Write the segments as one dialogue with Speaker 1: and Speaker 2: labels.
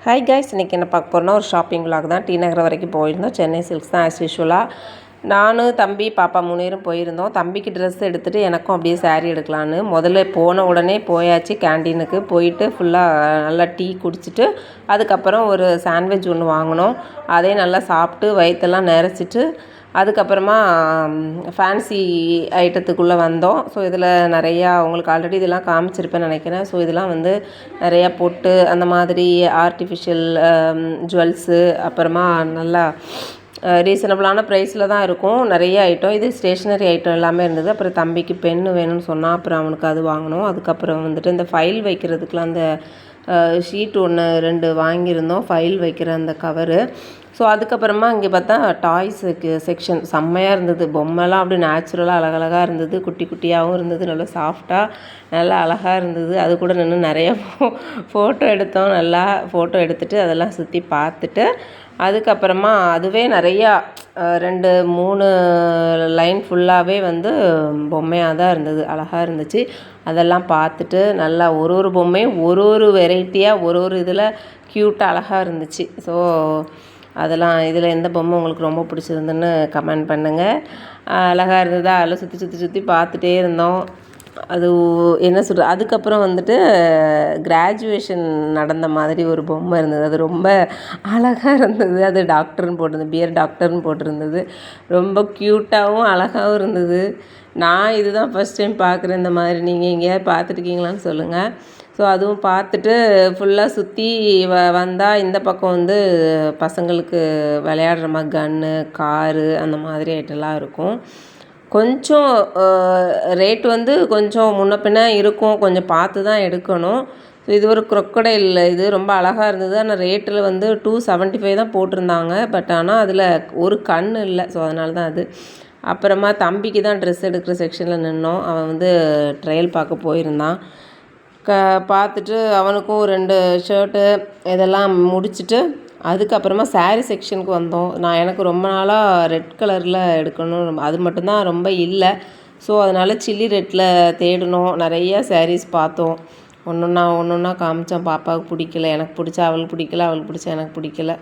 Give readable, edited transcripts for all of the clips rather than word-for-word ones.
Speaker 1: Hi guys, இன்றைக்கி என்ன பார்க்க போகிறோன்னா ஒரு ஷாப்பிங் விலாக் தான். டி நகர் வரைக்கும் போயிருந்தோம். சென்னை சில்க்ஸ் தான் ஆஸ் யூஷுவலாக. நான், தம்பி, பாப்பா 3 பேரும் போயிருந்தோம். தம்பிக்கு ட்ரெஸ் எடுத்துகிட்டு எனக்கும் அப்படியே சாரீ எடுக்கலான்னு முதல்ல போன உடனே போயாச்சு. கேண்டீனுக்கு போயிட்டு ஃபுல்லாக நல்லா டீ குடிச்சிட்டு அதுக்கப்புறம் ஒரு சாண்ட்விச் ஒன்று வாங்கினோம். அதையும் நல்லா சாப்பிட்டு வயிற்றெல்லாம் நிறைச்சிட்டு அதுக்கப்புறமா ஃபேன்சி ஐட்டத்துக்குள்ளே வந்தோம். ஸோ இதில் நிறையா உங்களுக்கு ஆல்ரெடி இதெல்லாம் காமிச்சிருப்பேன்னு நினைக்கிறேன். ஸோ இதெல்லாம் வந்து நிறையா பொட்டு அந்த மாதிரி ஆர்டிஃபிஷியல் ஜுவல்ஸு, அப்புறமா நல்லா ரீசனபிளான ப்ரைஸில் தான் இருக்கும். நிறைய ஐட்டம், இது ஸ்டேஷ்னரி ஐட்டம் எல்லாமே இருந்தது. அப்புறம் தம்பிக்கு பென்னு வேணும்னு சொன்னால் அப்புறம் அவனுக்கு அது வாங்கினோம். அதுக்கப்புறம் வந்துட்டு இந்த ஃபைல் வைக்கிறதுக்குலாம் அந்த ஷீட் 1-2 வாங்கியிருந்தோம், ஃபைல் வைக்கிற அந்த கவரு. ஸோ அதுக்கப்புறமா இங்கே பார்த்தா டாய்ஸுக்கு செக்ஷன் செம்மையாக இருந்தது. பொம்மைலாம் அப்படி நேச்சுரலாக அழகழகாக இருந்தது. குட்டி குட்டியாகவும் இருந்தது, நல்லா சாஃப்டாக நல்லா அழகாக இருந்தது. அது கூட நின்று நிறைய ஃபோட்டோ எடுத்தோம். நல்லா ஃபோட்டோ எடுத்துகிட்டு அதெல்லாம் சுற்றி பார்த்துட்டு அதுக்கப்புறமா அதுவே நிறையா 2-3 லைன் ஃபுல்லாகவே வந்து பொம்மையாக தான் இருந்தது, அழகாக இருந்துச்சு. அதெல்லாம் பார்த்துட்டு நல்லா ஒரு பொம்மையும் ஒரு வெரைட்டியாக ஒரு இதில் க்யூட்டாக அழகாக இருந்துச்சு. ஸோ அதெல்லாம் இதில் எந்த பொம்மை உங்களுக்கு ரொம்ப பிடிச்சிருந்துன்னு கமெண்ட் பண்ணுங்கள். அழகாக இருந்ததா, அதில் சுற்றி பார்த்துட்டே இருந்தோம். அது என்ன சொல்கிறது, அதுக்கப்புறம் வந்துட்டு கிராஜுவேஷன் நடந்த மாதிரி ஒரு பொம்மை இருந்தது. அது ரொம்ப அழகாக இருந்தது. அது டாக்டர்னு போட்டிருந்தது, பியர் டாக்டர்னு போட்டிருந்தது. ரொம்ப க்யூட்டாகவும் அழகாகவும் இருந்தது. நான் இதுதான் ஃபஸ்ட் டைம் பார்க்குறேன் இந்த மாதிரி. நீங்கள் எங்கேயாவது பார்த்துருக்கீங்களான்னு சொல்லுங்கள். ஸோ அதுவும் பார்த்துட்டு ஃபுல்லாக சுற்றி வந்தால் இந்த பக்கம் வந்து பசங்களுக்கு விளையாடுற மாதிரி கன்னு, காரு அந்த மாதிரி ஐட்டம்லாம் இருக்கும். கொஞ்சம் ரேட் வந்து கொஞ்சம் முன்ன பின்ன இருக்கும், கொஞ்சம் பார்த்து தான் எடுக்கணும். ஸோ இது ஒரு க்ரொக்கடைல், இது ரொம்ப அழகாக இருந்தது. ஆனால் ரேட்டில் வந்து 275 தான் போட்டிருந்தாங்க. பட் ஆனால் அதில் ஒரு கண் இல்லை. ஸோ அதனால தான் அது. அப்புறமா தம்பிக்கு தான் ட்ரெஸ் எடுக்கிற செக்ஷனில் நின்னோம். அவன் வந்து ட்ரையல் பார்க்க போயிருந்தான். பார்த்துட்டு அவனுக்கும் 2 ஷர்ட்டு இதெல்லாம் முடிச்சுட்டு அதுக்கப்புறமா சாரீ செக்ஷனுக்கு வந்தோம். எனக்கு ரொம்ப நாளாக ரெட் கலரில் எடுக்கணும், அது மட்டும்தான் ரொம்ப இல்லை. ஸோ அதனால் சில்லி ரெட்டில் தேடினோம். நிறைய சாரீஸ் பார்த்தோம். ஒன்றொன்னா காமிச்சோம். பாப்பாவுக்கு பிடிக்கல, எனக்கு பிடிச்சா அவளுக்கு பிடிக்கல, அவளுக்கு பிடிச்சா எனக்கு பிடிக்கல.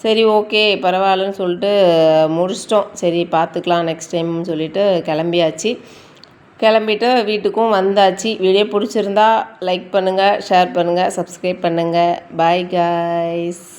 Speaker 1: சரி, ஓகே, பரவாயில்லன்னு சொல்லிட்டு முடிச்சிட்டோம். சரி பார்த்துக்கலாம் நெக்ஸ்ட் டைம்னு சொல்லிவிட்டு கிளம்பியாச்சு. கிளம்பிட்டு வீட்டுக்கும் வந்தாச்சு. வீடியோ பிடிச்சிருந்தா லைக் பண்ணுங்கள், ஷேர் பண்ணுங்கள், சப்ஸ்கிரைப் பண்ணுங்கள். Bye guys.